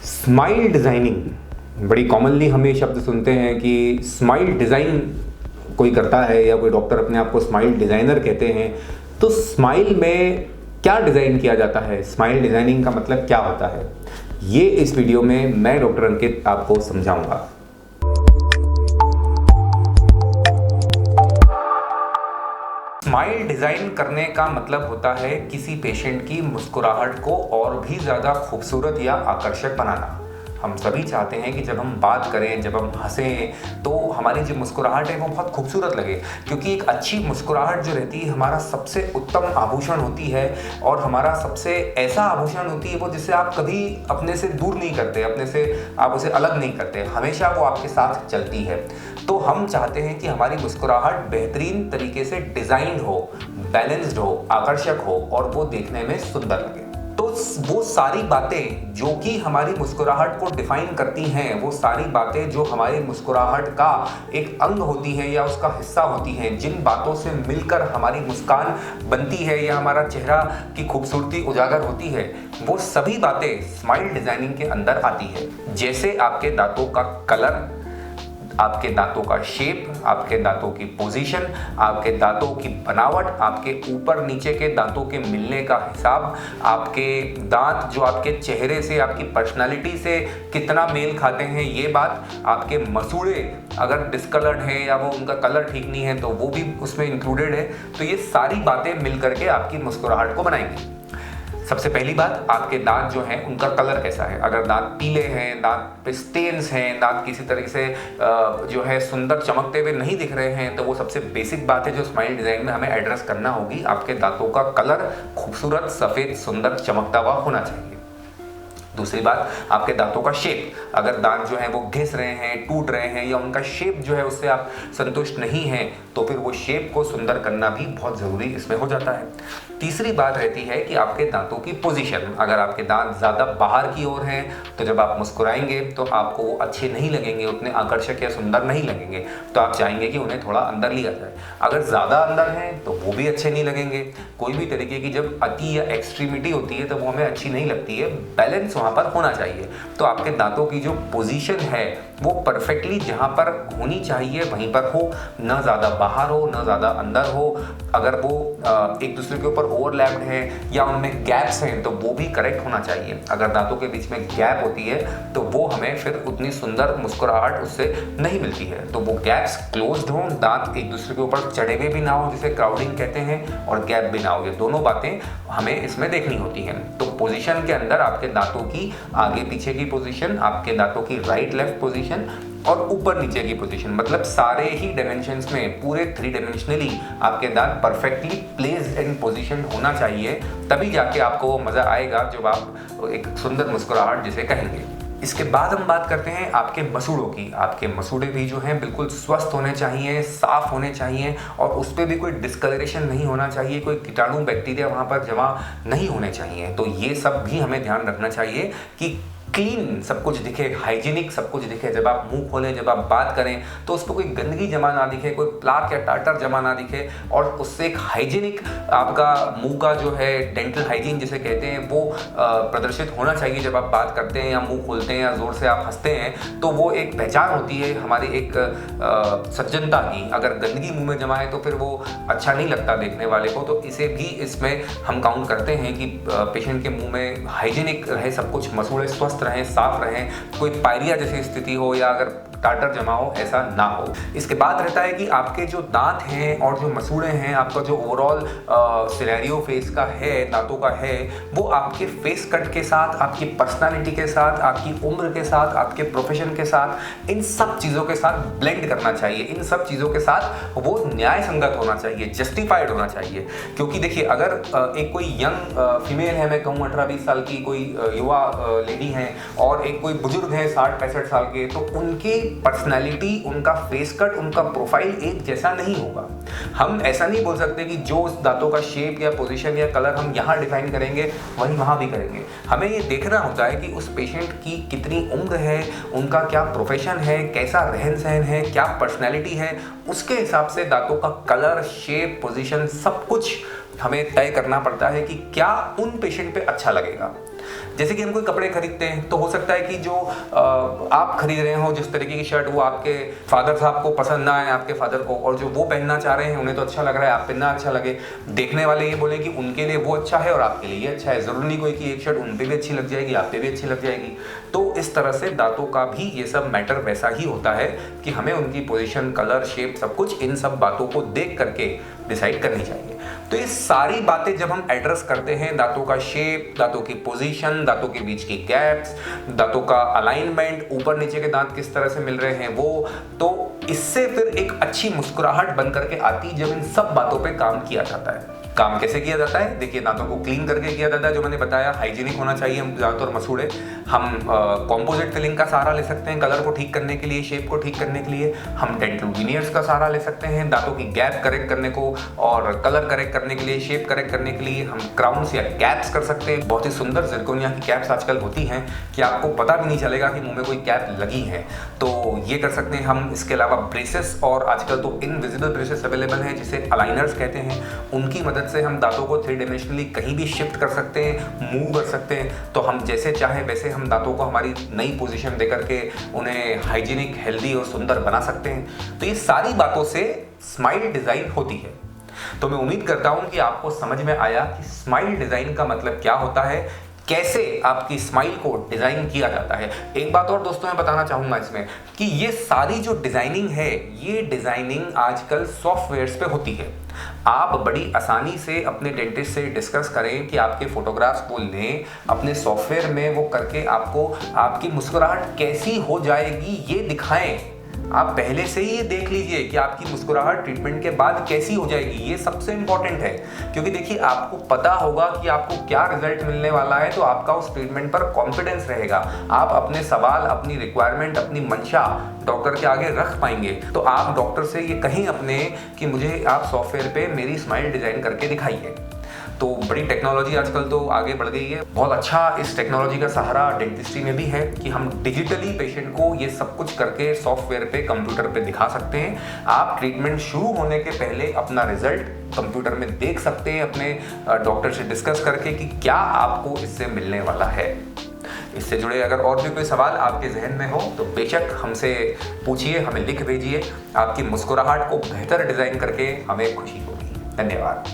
Smile designing बड़ी commonly हम ये शब्द सुनते हैं कि स्माइल डिज़ाइन कोई करता है या कोई डॉक्टर अपने आप को स्माइल डिज़ाइनर कहते हैं। तो स्माइल में क्या डिज़ाइन किया जाता है, स्माइल डिज़ाइनिंग का मतलब क्या होता है, ये इस वीडियो में मैं डॉक्टर अंकित आपको समझाऊंगा। स्माइल डिज़ाइन करने का मतलब होता है किसी पेशेंट की मुस्कुराहट को और भी ज़्यादा खूबसूरत या आकर्षक बनाना। हम सभी चाहते हैं कि जब हम बात करें, जब हम हंसें, तो हमारी जो मुस्कुराहट है वो बहुत खूबसूरत लगे, क्योंकि एक अच्छी मुस्कुराहट जो रहती है हमारा सबसे उत्तम आभूषण होती है और हमारा सबसे ऐसा आभूषण होती है वो जिसे आप कभी अपने से दूर नहीं करते, अपने से आप उसे अलग नहीं करते, हमेशा वो आपके साथ चलती है। तो हम चाहते हैं कि हमारी मुस्कुराहट बेहतरीन तरीके से डिज़ाइंड हो, बैलेंस्ड हो, आकर्षक हो और वो देखने में सुंदर लगे। तो वो सारी बातें जो कि हमारी मुस्कुराहट को डिफाइन करती हैं, वो सारी बातें जो हमारी मुस्कुराहट का एक अंग होती हैं या उसका हिस्सा होती हैं, जिन बातों से मिलकर हमारी मुस्कान बनती है या हमारा चेहरा की खूबसूरती उजागर होती है, वो सभी बातें स्माइल डिजाइनिंग के अंदर आती है। जैसे आपके दांतों का कलर, आपके दांतों का शेप, आपके दांतों की पोजीशन, आपके दांतों की बनावट, आपके ऊपर नीचे के दांतों के मिलने का हिसाब, आपके दांत जो आपके चेहरे से, आपकी पर्सनालिटी से कितना मेल खाते हैं ये बात, आपके मसूड़े अगर डिस्कलर्ड हैं या वो उनका कलर ठीक नहीं है तो वो भी उसमें इंक्लूडेड है। तो ये सारी बातें मिल करके आपकी मुस्कुराहट को बनाएंगी। सबसे पहली बात, आपके दांत जो हैं उनका कलर कैसा है। अगर दांत पीले हैं, दांत पे स्टेन्स हैं, दांत किसी तरीके से जो है सुंदर चमकते हुए नहीं दिख रहे हैं, तो वो सबसे बेसिक बात है जो स्माइल डिज़ाइन में हमें एड्रेस करना होगी। आपके दांतों का कलर खूबसूरत, सफ़ेद, सुंदर, चमकता हुआ होना चाहिए। दूसरी बात, आपके दांतों का शेप। अगर दांत जो है वो घिस रहे हैं, टूट रहे हैं या उनका शेप जो है उससे आप संतुष्ट नहीं हैं, तो फिर वो शेप को सुंदर करना भी बहुत ज़रूरी इसमें हो जाता है। तीसरी बात रहती है कि आपके दांतों की पोजीशन। अगर आपके दांत ज़्यादा बाहर की ओर हैं तो जब आप मुस्कुराएंगे तो आपको वो अच्छे नहीं लगेंगे, उतने आकर्षक या सुंदर नहीं लगेंगे, तो आप चाहेंगे कि उन्हें थोड़ा अंदर लिया जाए। अगर ज़्यादा अंदर हैं तो वो भी अच्छे नहीं लगेंगे। कोई भी तरीके की जब अति या एक्सट्रीमिटी होती है तो वो हमें अच्छी नहीं लगती है। बैलेंस वहाँ पर होना चाहिए। तो आपके दांतों की जो पोजीशन है वो परफेक्टली जहाँ पर होनी चाहिए वहीं पर हो, ना ज़्यादा बाहर हो, ना ज़्यादा अंदर हो। अगर वो एक दूसरे के ऊपर ओवरलैप्ड है या उनमें गैप्स हैं तो वो भी करेक्ट होना चाहिए। अगर दांतों के बीच में गैप होती है तो वो हमें फिर उतनी सुंदर मुस्कुराहट उससे नहीं मिलती है। तो वो गैप्स क्लोज्ड हों, दांत एक दूसरे के ऊपर चढ़े हुए भी ना हो जिसे क्राउडिंग कहते हैं, और गैप भी ना हो। ये दोनों बातें हमें इसमें देखनी होती हैं। तो पोजीशन के अंदर आपके दांतों की आगे पीछे की पोजीशन, आपके दांतों की राइट लेफ्ट पोजीशन और ऊपर नीचे की पोजीशन, मतलब सारे ही डायमेंशंस में पूरे 3 डायमेंशनली आपके दांत परफेक्टली प्लेस्ड इन पोजीशन होना चाहिए। तभी जाके आपको वो मज़ा आएगा जब आप एक सुंदर मुस्कुराहट जिसे कहेंगे। इसके बाद हम बात करते हैं आपके मसूड़ों की। आपके मसूड़े भी जो हैं बिल्कुल स्वस्थ होने चाहिए, साफ होने चाहिए और उस पर भी कोई डिस्कलरेशन नहीं होना चाहिए, कोई कीटाणु बैक्टीरिया वहाँ पर जमा नहीं होने चाहिए। तो ये सब भी हमें ध्यान रखना चाहिए कि क्लीन सब कुछ दिखे, हाइजीनिक सब कुछ दिखे। जब आप मुंह खोलें, जब आप बात करें तो उस पर कोई गंदगी जमा ना दिखे, कोई प्लाक या टाटर जमा ना दिखे, और उससे एक हाइजीनिक आपका मुंह का जो है डेंटल हाइजीन जिसे कहते हैं वो प्रदर्शित होना चाहिए। जब आप बात करते हैं या मुंह खोलते हैं या ज़ोर से आप हंसते हैं तो वो एक पहचान होती है हमारी एक सज्जनता की। अगर गंदगी मुँह में जमा है तो फिर वो अच्छा नहीं लगता देखने वाले को। तो इसे भी इसमें हम काउंट करते हैं कि पेशेंट के मुँह में हाइजीनिक रहे सब कुछ, मसूड़े स्वस्थ रहें, साफ रहें, कोई पायरिया जैसी स्थिति हो या अगर टाटर जमा हो, ऐसा ना हो। इसके बाद रहता है कि आपके जो दांत हैं और जो मसूड़े हैं, आपका जो ओवरऑल सिनेरियो फेस का है, दांतों का है, वो आपके फेस कट के साथ, आपकी पर्सनालिटी के साथ, आपकी उम्र के साथ, आपके प्रोफेशन के साथ, इन सब चीज़ों के साथ ब्लेंड करना चाहिए। इन सब चीज़ों के साथ वो न्याय संगत होना चाहिए, जस्टिफाइड होना चाहिए। क्योंकि देखिए, अगर एक कोई यंग फीमेल है, मैं कहूँ 18-20 साल की कोई युवा लेडी हैं, और एक कोई बुजुर्ग है 60-65 साल के, तो उनकी पर्सनालिटी, उनका फेस कट, उनका प्रोफाइल एक जैसा नहीं होगा। हम ऐसा नहीं बोल सकते कि जो उस दांतों का शेप या पोजीशन या कलर हम यहाँ डिफाइन करेंगे वही वहाँ भी करेंगे। हमें ये देखना होता है कि उस पेशेंट की कितनी उम्र है, उनका क्या प्रोफेशन है, कैसा रहन सहन है, क्या पर्सनैलिटी है, उसके हिसाब से दांतों का कलर, शेप, पोजीशन सब कुछ हमें तय करना पड़ता है कि क्या उन पेशेंट पे अच्छा लगेगा। जैसे कि हम कोई कपड़े खरीदते हैं तो हो सकता है कि जो आप खरीद रहे हो जिस तरीके की शर्ट वो आपके फादर साहब को पसंद ना आए, आपके फादर को, और जो वो पहनना चाह रहे हैं उन्हें तो अच्छा लग रहा है, आप पहनना अच्छा लगे, देखने वाले ये बोले कि उनके लिए वो अच्छा है और आपके लिए ये अच्छा है। जरूरी नहीं कोई कि एक शर्ट उन पे भी अच्छी लग जाएगी, आप पे भी अच्छी लग जाएगी। तो इस तरह से दांतों का भी ये सब मैटर वैसा ही होता है कि हमें उनकी पोजीशन, कलर, शेप, सब कुछ इन सब बातों को देख करके डिसाइड करनी चाहिए। तो ये सारी बातें जब हम एड्रेस करते हैं, दांतों का शेप, दांतों की पोजीशन, दांतों के बीच की गैप्स, दांतों का अलाइनमेंट, ऊपर नीचे के दांत किस तरह से मिल रहे हैं वो, तो इससे फिर एक अच्छी मुस्कुराहट बन करके आती जब इन सब बातों पे काम किया जाता है। काम कैसे किया जाता है? देखिए, दांतों को क्लीन करके किया जाता है, जो मैंने बताया, हाइजीनिक होना चाहिए दांत और मसूड़े। हम कॉम्पोजिट फिलिंग का सहारा ले सकते हैं कलर को ठीक करने के लिए, शेप को ठीक करने के लिए। हम डेंटल विनियर्स का सहारा ले सकते हैं दांतों की गैप करेक्ट करने को और कलर करेक्ट करने के लिए, शेप करेक्ट करने के लिए। हम क्राउन्स या कैप्स कर सकते हैं। बहुत ही सुंदर जिरकोनिया की कैप्स आजकल होती हैं कि आपको पता भी नहीं चलेगा कि मुंह में कोई कैप लगी है, तो ये कर सकते हैं हम। इसके अलावा ब्रेसेस, और आजकल तो इनविजिबल ब्रेसेस अवेलेबल हैं जिसे अलाइनर्स कहते हैं, उनकी मदद से हम दांतों को 3 डायमेंशनली कहीं भी शिफ्ट कर सकते हैं, मूव कर सकते हैं। तो हम जैसे चाहे वैसे हम दांतों को हमारी नई पोजीशन देकर के उन्हें हाइजीनिक, हेल्दी और सुंदर बना सकते हैं। तो ये सारी बातों से स्माइल डिजाइन होती है। तो मैं उम्मीद करता हूं कि आपको समझ में आया कि स्माइल डिजाइन का मतलब क्या होता है, कैसे आपकी स्माइल को डिजाइन किया जाता है। एक बात और दोस्तों मैं बताना चाहूंगा इसमें कि ये सारी जो डिजाइनिंग है, ये डिजाइनिंग आजकल सॉफ्टवेयर्स पे होती है। आप बड़ी आसानी से अपने डेंटिस्ट से डिस्कस करें कि आपके फोटोग्राफ्स वो लें, अपने सॉफ्टवेयर में वो करके आपको आपकी मुस्कुराहट कैसी हो जाएगी ये दिखाएं। आप पहले से ही ये देख लीजिए कि आपकी मुस्कुराहट ट्रीटमेंट के बाद कैसी हो जाएगी। ये सबसे इंपॉर्टेंट है, क्योंकि देखिए आपको पता होगा कि आपको क्या रिजल्ट मिलने वाला है, तो आपका उस ट्रीटमेंट पर कॉन्फिडेंस रहेगा। आप अपने सवाल, अपनी रिक्वायरमेंट, अपनी मंशा डॉक्टर के आगे रख पाएंगे। तो आप डॉक्टर से ये कहें अपने कि मुझे आप सॉफ्टवेयर पे मेरी स्माइल डिजाइन करके दिखाइए। तो बड़ी टेक्नोलॉजी आजकल तो आगे बढ़ गई है। बहुत अच्छा इस टेक्नोलॉजी का सहारा डेंटिस्ट्री में भी है कि हम डिजिटली पेशेंट को ये सब कुछ करके सॉफ्टवेयर पे, कंप्यूटर पे दिखा सकते हैं। आप ट्रीटमेंट शुरू होने के पहले अपना रिजल्ट कंप्यूटर में देख सकते हैं, अपने डॉक्टर से डिस्कस करके कि क्या आपको इससे मिलने वाला है। इससे जुड़े अगर और भी कोई सवाल आपके जहन में हो तो बेशक हमसे पूछिए, हमें लिख भेजिए। आपकी मुस्कुराहट को बेहतर डिजाइन करके हमें खुशी होगी। धन्यवाद।